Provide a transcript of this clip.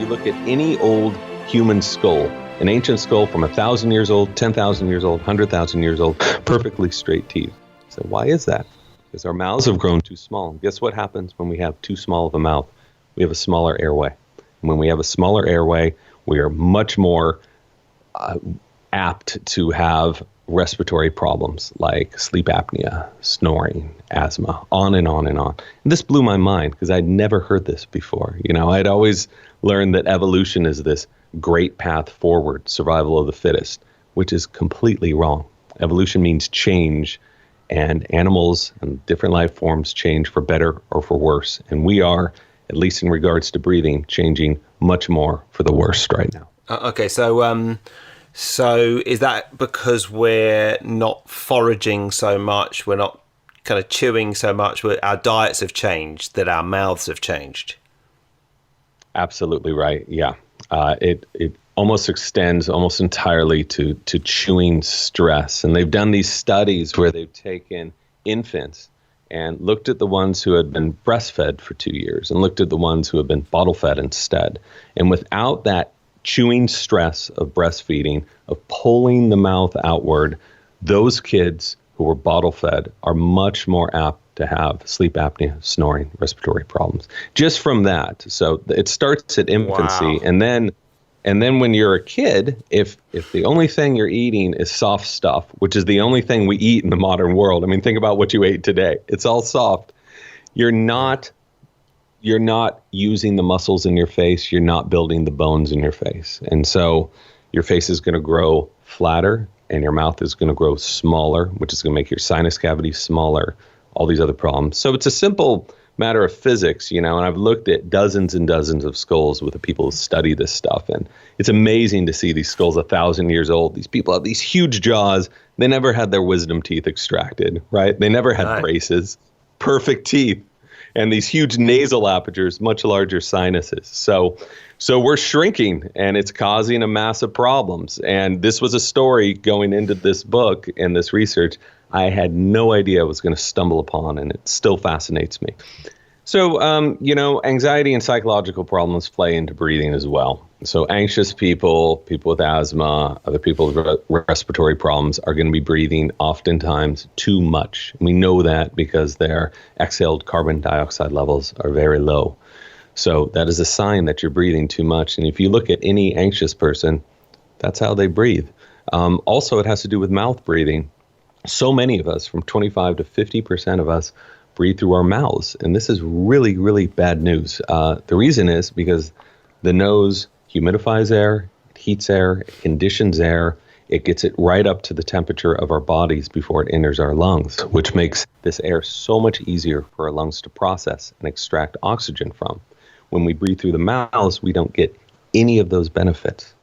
you look at any old human skull, an ancient skull from 1,000 years old, 10,000 years old, 100,000 years old, perfectly straight teeth. So why is that? Because our mouths have grown too small. Guess what happens when we have too small of a mouth? We have a smaller airway. And when we have a smaller airway, we are much more apt to have respiratory problems like sleep apnea, snoring, asthma, on and on and on. And this blew my mind because I'd never heard this before. I'd always learned that evolution is this great path forward, survival of the fittest, which is completely wrong. Evolution means change, and animals and different life forms change for better or for worse. And we are, at least in regards to breathing, changing much more for the worst right now. Okay, so is that because we're not foraging so much, we're not kind of chewing so much, our diets have changed, that our mouths have changed? Absolutely right, yeah. It almost extends almost entirely to chewing stress. And they've done these studies where they've taken infants and looked at the ones who had been breastfed for 2 years and looked at the ones who had been bottle fed instead. And without that chewing stress of breastfeeding, of pulling the mouth outward, those kids who were bottle fed are much more apt to have sleep apnea, snoring, respiratory problems. Just from that. So it starts at infancy. Wow. And then when you're a kid, if the only thing you're eating is soft stuff, which is the only thing we eat in the modern world. I mean, think about what you ate today. It's all soft. You're not using the muscles in your face. You're not building the bones in your face. And so your face is going to grow flatter and your mouth is going to grow smaller, which is going to make your sinus cavity smaller, all these other problems. So it's a simple matter of physics, and I've looked at dozens and dozens of skulls with the people who study this stuff. And it's amazing to see these skulls 1,000 years old. These people have these huge jaws. They never had their wisdom teeth extracted, right? They never had braces, perfect teeth. And these huge nasal apertures, much larger sinuses. So we're shrinking, and it's causing a massive problems. And this was a story going into this book and this research I had no idea I was going to stumble upon, and it still fascinates me. So, anxiety and psychological problems play into breathing as well. So anxious people with asthma, other people with respiratory problems are going to be breathing oftentimes too much. We know that because their exhaled carbon dioxide levels are very low. So that is a sign that you're breathing too much. And if you look at any anxious person, that's how they breathe. Also, it has to do with mouth breathing. So many of us, from 25 to 50% of us, breathe through our mouths. And this is really, really bad news. The reason is because the nose humidifies air, it heats air, it conditions air, it gets it right up to the temperature of our bodies before it enters our lungs, which makes this air so much easier for our lungs to process and extract oxygen from. When we breathe through the mouths, we don't get any of those benefits.